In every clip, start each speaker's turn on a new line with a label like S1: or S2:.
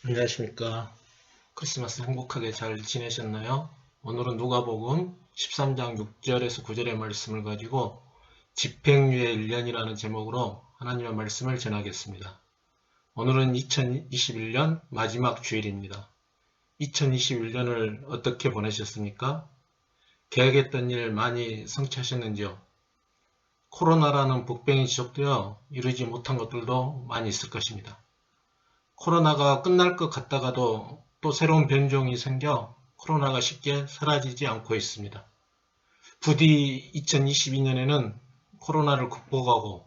S1: 안녕하십니까. 크리스마스 행복하게 잘 지내셨나요? 오늘은 누가복음 13장 6절에서 9절의 말씀을 가지고 집행유예 1년이라는 제목으로 하나님의 말씀을 전하겠습니다. 오늘은 2021년 마지막 주일입니다. 2021년을 어떻게 보내셨습니까? 계획했던 일 많이 성취하셨는지요? 코로나라는 북병이 지속되어 이루지 못한 것들도 많이 있을 것입니다. 코로나가 끝날 것 같다가도 또 새로운 변종이 생겨 코로나가 쉽게 사라지지 않고 있습니다. 부디 2022년에는 코로나를 극복하고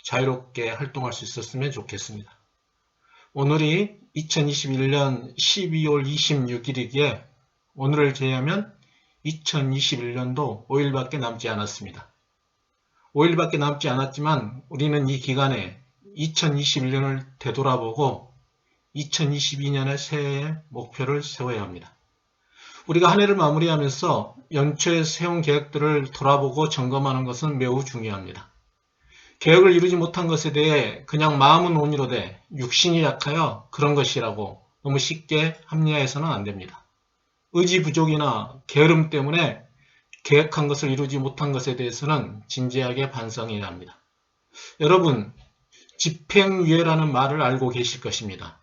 S1: 자유롭게 활동할 수 있었으면 좋겠습니다. 오늘이 2021년 12월 26일이기에 오늘을 제외하면 2021년도 5일밖에 남지 않았습니다. 5일밖에 남지 않았지만 우리는 이 기간에 2021년을 되돌아보고 2022년의 새해의 목표를 세워야 합니다. 우리가 한 해를 마무리하면서 연초에 세운 계획들을 돌아보고 점검하는 것은 매우 중요합니다. 계획을 이루지 못한 것에 대해 그냥 마음은 온이로되 육신이 약하여 그런 것이라고 너무 쉽게 합리화해서는 안 됩니다. 의지 부족이나 게으름 때문에 계획한 것을 이루지 못한 것에 대해서는 진지하게 반성해야 합니다. 여러분, 집행유예라는 말을 알고 계실 것입니다.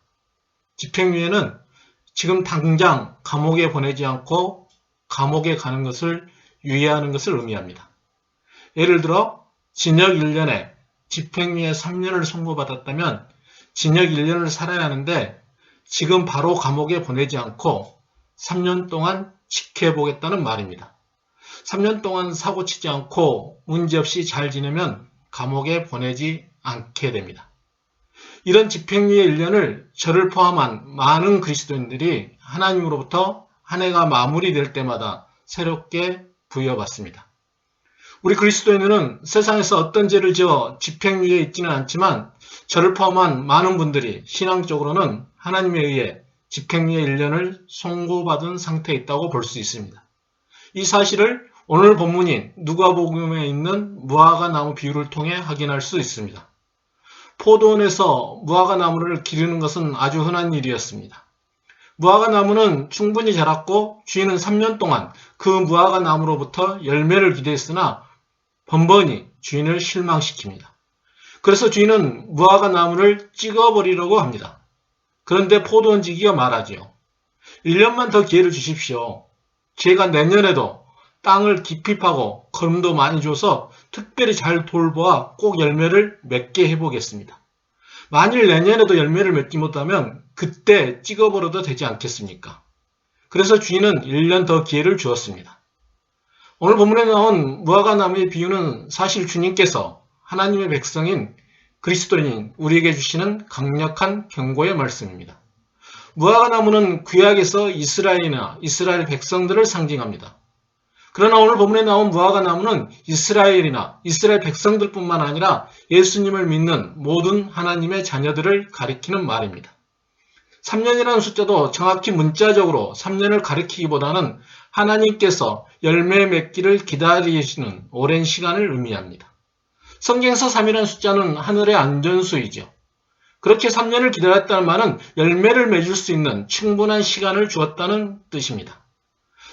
S1: 집행유예는 지금 당장 감옥에 보내지 않고 감옥에 가는 것을 유예하는 것을 의미합니다. 예를 들어 징역 1년에 집행유예 3년을 선고받았다면 징역 1년을 살아야 하는데 지금 바로 감옥에 보내지 않고 3년 동안 지켜보겠다는 말입니다. 3년 동안 사고치지 않고 문제없이 잘 지내면 감옥에 보내지 않게 됩니다. 이런 집행유예 1년을 저를 포함한 많은 그리스도인들이 하나님으로부터 한 해가 마무리될 때마다 새롭게 부여받습니다. 우리 그리스도인들은 세상에서 어떤 죄를 지어 집행유예에 있지는 않지만 저를 포함한 많은 분들이 신앙적으로는 하나님에 의해 집행유예 1년을 선고받은 상태에 있다고 볼 수 있습니다. 이 사실을 오늘 본문인 누가복음에 있는 무화과 나무 비유를 통해 확인할 수 있습니다. 포도원에서 무화과 나무를 기르는 것은 아주 흔한 일이었습니다. 무화과 나무는 충분히 자랐고 주인은 3년 동안 그 무화과 나무로부터 열매를 기대했으나 번번이 주인을 실망시킵니다. 그래서 주인은 무화과 나무를 찍어버리려고 합니다. 그런데 포도원 지기가 말하지요. 1년만 더 기회를 주십시오. 제가 내년에도 땅을 깊이 파고 거름도 많이 줘서 특별히 잘 돌보아 꼭 열매를 맺게 해보겠습니다. 만일 내년에도 열매를 맺지 못하면 그때 찍어버려도 되지 않겠습니까? 그래서 주인은 1년 더 기회를 주었습니다. 오늘 본문에 나온 무화과 나무의 비유는 사실 주님께서 하나님의 백성인 그리스도인 우리에게 주시는 강력한 경고의 말씀입니다. 무화과 나무는 구약에서 이스라엘이나 이스라엘 백성들을 상징합니다. 그러나 오늘 본문에 나온 무화과 나무는 이스라엘이나 이스라엘 백성들뿐만 아니라 예수님을 믿는 모든 하나님의 자녀들을 가리키는 말입니다. 3년이라는 숫자도 정확히 문자적으로 3년을 가리키기보다는 하나님께서 열매 맺기를 기다리시는 오랜 시간을 의미합니다. 성경에서 3이라는 숫자는 하늘의 안전수이죠. 그렇게 3년을 기다렸다는 말은 열매를 맺을 수 있는 충분한 시간을 주었다는 뜻입니다.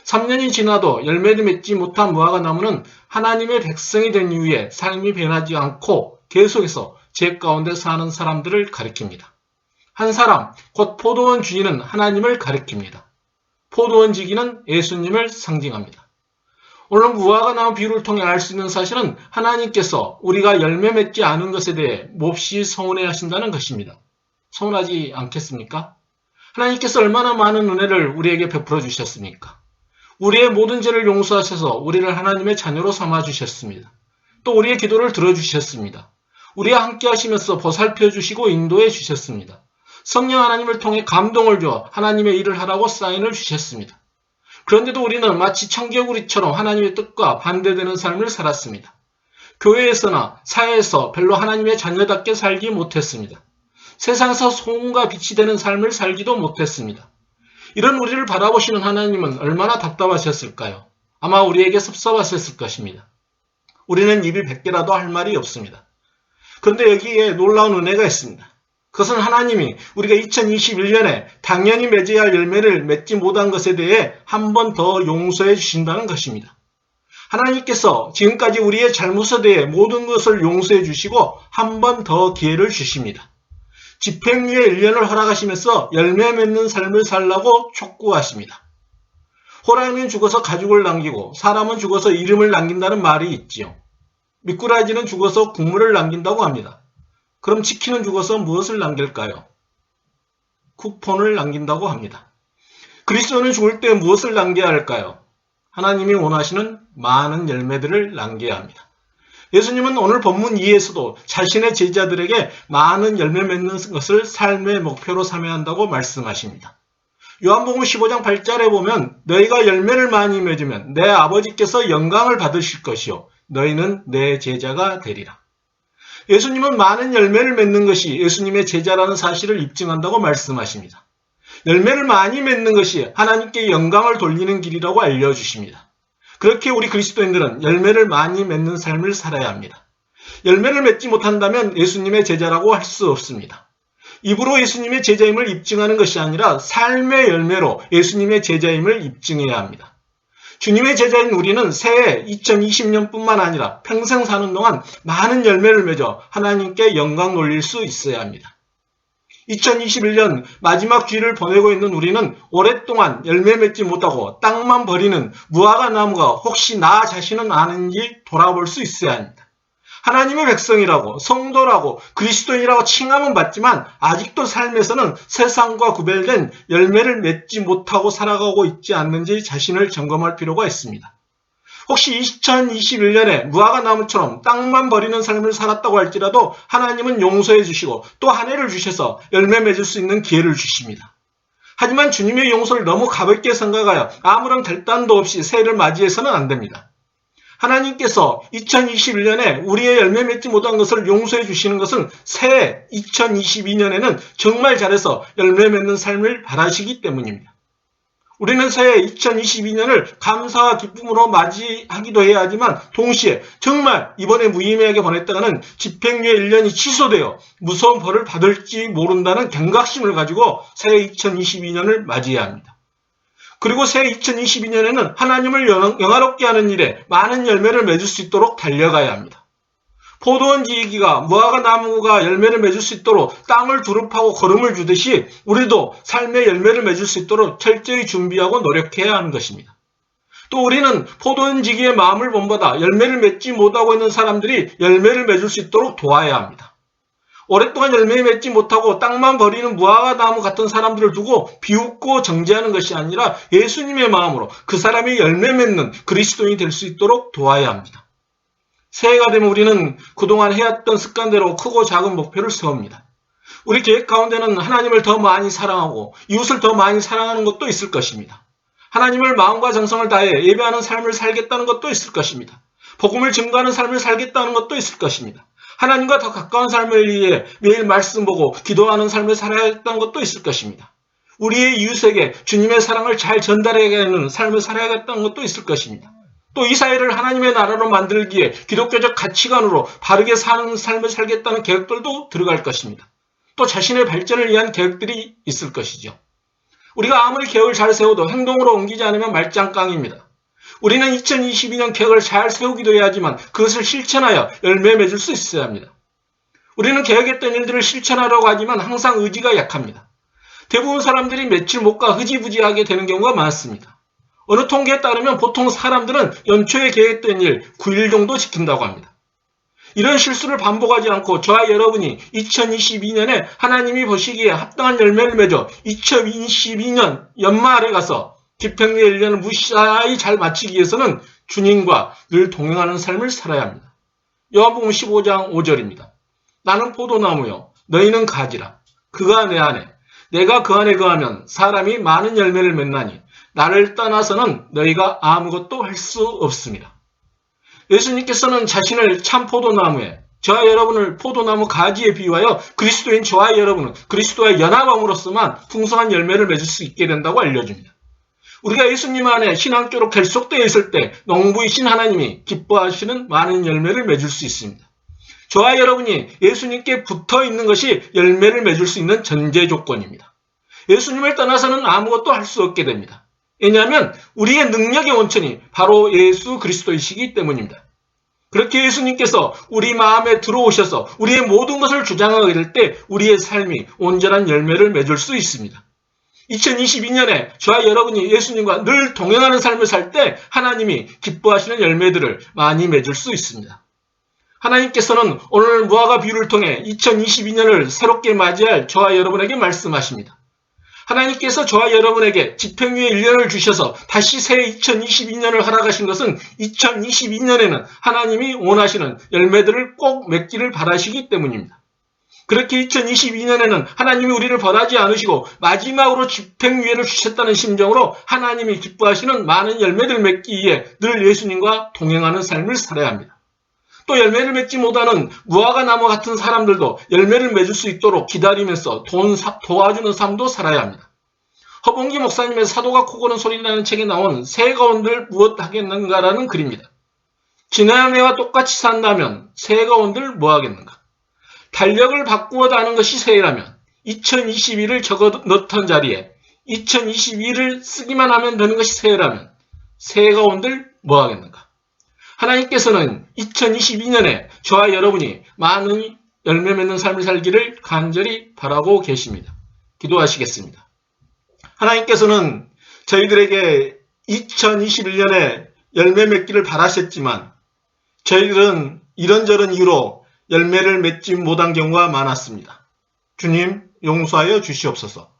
S1: 3년이 지나도 열매를 맺지 못한 무화과 나무는 하나님의 백성이 된 이후에 삶이 변하지 않고 계속해서 죄 가운데 사는 사람들을 가리킵니다. 한 사람, 곧 포도원 주인은 하나님을 가리킵니다. 포도원 지기는 예수님을 상징합니다. 오늘 무화과 나무 비유를 통해 알 수 있는 사실은 하나님께서 우리가 열매 맺지 않은 것에 대해 몹시 서운해 하신다는 것입니다. 서운하지 않겠습니까? 하나님께서 얼마나 많은 은혜를 우리에게 베풀어 주셨습니까? 우리의 모든 죄를 용서하셔서 우리를 하나님의 자녀로 삼아주셨습니다. 또 우리의 기도를 들어주셨습니다. 우리와 함께 하시면서 보살펴 주시고 인도해 주셨습니다. 성령 하나님을 통해 감동을 줘 하나님의 일을 하라고 사인을 주셨습니다. 그런데도 우리는 마치 청개구리처럼 하나님의 뜻과 반대되는 삶을 살았습니다. 교회에서나 사회에서 별로 하나님의 자녀답게 살지 못했습니다. 세상에서 소금과 빛이 되는 삶을 살지도 못했습니다. 이런 우리를 바라보시는 하나님은 얼마나 답답하셨을까요? 아마 우리에게 섭섭하셨을 것입니다. 우리는 입이 100개라도 할 말이 없습니다. 그런데 여기에 놀라운 은혜가 있습니다. 그것은 하나님이 우리가 2021년에 당연히 맺어야 할 열매를 맺지 못한 것에 대해 한 번 더 용서해 주신다는 것입니다. 하나님께서 지금까지 우리의 잘못에 대해 모든 것을 용서해 주시고 한 번 더 기회를 주십니다. 집행유예 1년을 허락하시면서 열매 맺는 삶을 살라고 촉구하십니다. 호랑이는 죽어서 가죽을 남기고 사람은 죽어서 이름을 남긴다는 말이 있지요. 미꾸라지는 죽어서 국물을 남긴다고 합니다. 그럼 치킨은 죽어서 무엇을 남길까요? 쿠폰을 남긴다고 합니다. 그리스도는 죽을 때 무엇을 남겨야 할까요? 하나님이 원하시는 많은 열매들을 남겨야 합니다. 예수님은 오늘 본문 2에서도 자신의 제자들에게 많은 열매 맺는 것을 삶의 목표로 삼아야 한다고 말씀하십니다. 요한복음 15장 8절에 보면 너희가 열매를 많이 맺으면 내 아버지께서 영광을 받으실 것이요 너희는 내 제자가 되리라. 예수님은 많은 열매를 맺는 것이 예수님의 제자라는 사실을 입증한다고 말씀하십니다. 열매를 많이 맺는 것이 하나님께 영광을 돌리는 길이라고 알려주십니다. 그렇게 우리 그리스도인들은 열매를 많이 맺는 삶을 살아야 합니다. 열매를 맺지 못한다면 예수님의 제자라고 할 수 없습니다. 입으로 예수님의 제자임을 입증하는 것이 아니라 삶의 열매로 예수님의 제자임을 입증해야 합니다. 주님의 제자인 우리는 새해 2020년뿐만 아니라 평생 사는 동안 많은 열매를 맺어 하나님께 영광 돌릴 수 있어야 합니다. 2021년 마지막 주일을 보내고 있는 우리는 오랫동안 열매 맺지 못하고 땅만 버리는 무화과 나무가 혹시 나 자신은 아는지 돌아볼 수 있어야 합니다. 하나님의 백성이라고 성도라고 그리스도인이라고 칭함은 받지만 아직도 삶에서는 세상과 구별된 열매를 맺지 못하고 살아가고 있지 않는지 자신을 점검할 필요가 있습니다. 혹시 2021년에 무화과 나무처럼 땅만 버리는 삶을 살았다고 할지라도 하나님은 용서해 주시고 또 한 해를 주셔서 열매 맺을 수 있는 기회를 주십니다. 하지만 주님의 용서를 너무 가볍게 생각하여 아무런 결단도 없이 새해를 맞이해서는 안 됩니다. 하나님께서 2021년에 우리의 열매 맺지 못한 것을 용서해 주시는 것은 새해 2022년에는 정말 잘해서 열매 맺는 삶을 바라시기 때문입니다. 우리는 새해 2022년을 감사와 기쁨으로 맞이하기도 해야 하지만 동시에 정말 이번에 무의미하게 보냈다가는 집행유예 1년이 취소되어 무서운 벌을 받을지 모른다는 경각심을 가지고 새해 2022년을 맞이해야 합니다. 그리고 새해 2022년에는 하나님을 영화롭게 하는 일에 많은 열매를 맺을 수 있도록 달려가야 합니다. 포도원 지기가 무화과 나무가 열매를 맺을 수 있도록 땅을 두릅하고 거름을 주듯이 우리도 삶의 열매를 맺을 수 있도록 철저히 준비하고 노력해야 하는 것입니다. 또 우리는 포도원 지기의 마음을 본받아 열매를 맺지 못하고 있는 사람들이 열매를 맺을 수 있도록 도와야 합니다. 오랫동안 열매 맺지 못하고 땅만 버리는 무화과 나무 같은 사람들을 두고 비웃고 정죄하는 것이 아니라 예수님의 마음으로 그 사람이 열매 맺는 그리스도인이 될 수 있도록 도와야 합니다. 새해가 되면 우리는 그동안 해왔던 습관대로 크고 작은 목표를 세웁니다. 우리 계획 가운데는 하나님을 더 많이 사랑하고 이웃을 더 많이 사랑하는 것도 있을 것입니다. 하나님을 마음과 정성을 다해 예배하는 삶을 살겠다는 것도 있을 것입니다. 복음을 증거하는 삶을 살겠다는 것도 있을 것입니다. 하나님과 더 가까운 삶을 위해 매일 말씀 보고 기도하는 삶을 살아야겠다는 것도 있을 것입니다. 우리의 이웃에게 주님의 사랑을 잘 전달해야하는 삶을 살아야겠다는 것도 있을 것입니다. 또 이 사회를 하나님의 나라로 만들기에 기독교적 가치관으로 바르게 사는 삶을 살겠다는 계획들도 들어갈 것입니다. 또 자신의 발전을 위한 계획들이 있을 것이죠. 우리가 아무리 계획을 잘 세워도 행동으로 옮기지 않으면 말짱깡입니다. 우리는 2022년 계획을 잘 세우기도 해야 하지만 그것을 실천하여 열매 맺을 수 있어야 합니다. 우리는 계획했던 일들을 실천하려고 하지만 항상 의지가 약합니다. 대부분 사람들이 며칠 못 가 흐지부지하게 되는 경우가 많습니다. 어느 통계에 따르면 보통 사람들은 연초에 계획했던 일 9일 정도 지킨다고 합니다. 이런 실수를 반복하지 않고 저와 여러분이 2022년에 하나님이 보시기에 합당한 열매를 맺어 2022년 연말에 가서 집행유예 1년을 무사히 잘 마치기 위해서는 주님과 늘 동행하는 삶을 살아야 합니다. 요한복음 15장 5절입니다. 나는 포도나무요 너희는 가지라. 그가 내 안에 내가 그 안에 거하면 사람이 많은 열매를 맺나니 나를 떠나서는 너희가 아무것도 할 수 없습니다. 예수님께서는 자신을 참 포도나무에 저와 여러분을 포도나무 가지에 비유하여 그리스도인 저와 여러분은 그리스도와 연합함으로써만 풍성한 열매를 맺을 수 있게 된다고 알려줍니다. 우리가 예수님 안에 신앙적으로 결속되어 있을 때 농부이신 하나님이 기뻐하시는 많은 열매를 맺을 수 있습니다. 저와 여러분이 예수님께 붙어 있는 것이 열매를 맺을 수 있는 전제 조건입니다. 예수님을 떠나서는 아무것도 할 수 없게 됩니다. 왜냐하면 우리의 능력의 원천이 바로 예수 그리스도이시기 때문입니다. 그렇게 예수님께서 우리 마음에 들어오셔서 우리의 모든 것을 주장하게 될 때 우리의 삶이 온전한 열매를 맺을 수 있습니다. 2022년에 저와 여러분이 예수님과 늘 동행하는 삶을 살 때 하나님이 기뻐하시는 열매들을 많이 맺을 수 있습니다. 하나님께서는 오늘 무화과 비유를 통해 2022년을 새롭게 맞이할 저와 여러분에게 말씀하십니다. 하나님께서 저와 여러분에게 집행유예 1년을 주셔서 다시 새 2022년을 허락하신 것은 2022년에는 하나님이 원하시는 열매들을 꼭 맺기를 바라시기 때문입니다. 그렇게 2022년에는 하나님이 우리를 벌하지 않으시고 마지막으로 집행유예를 주셨다는 심정으로 하나님이 기뻐하시는 많은 열매들을 맺기 위해 늘 예수님과 동행하는 삶을 살아야 합니다. 또 열매를 맺지 못하는 무화과 나무 같은 사람들도 열매를 맺을 수 있도록 기다리면서 도와주는 삶도 살아야 합니다. 허봉기 목사님의 사도가 코 고는 소리라는 책에 나온 새가 온들 무엇 하겠는가라는 글입니다. 지난 해와 똑같이 산다면 새가 온들 뭐 하겠는가? 달력을 바꾸어 다는 것이 새해라면 2021을 적어 넣던 자리에 2022를 쓰기만 하면 되는 것이 새해라면 새해가 온들 뭐 하겠는가? 하나님께서는 2022년에 저와 여러분이 많은 열매 맺는 삶을 살기를 간절히 바라고 계십니다. 기도하시겠습니다. 하나님께서는 저희들에게 2021년에 열매 맺기를 바라셨지만 저희들은 이런저런 이유로 열매를 맺지 못한 경우가 많았습니다. 주님 용서하여 주시옵소서.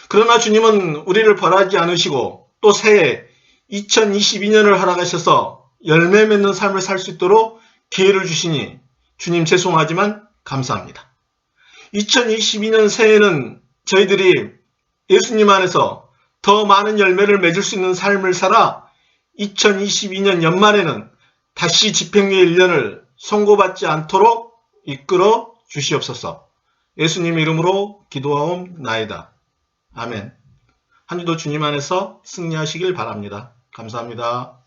S1: 그러나 주님은 우리를 벌하지 않으시고 또 새해 2022년을 허락하셔서 열매 맺는 삶을 살 수 있도록 기회를 주시니 주님 죄송하지만 감사합니다. 2022년 새해는 저희들이 예수님 안에서 더 많은 열매를 맺을 수 있는 삶을 살아 2022년 연말에는 다시 집행유예 1년을 선고받지 않도록 이끌어 주시옵소서. 예수님 이름으로 기도하옵나이다. 아멘. 한 주도 주님 안에서 승리하시길 바랍니다. 감사합니다.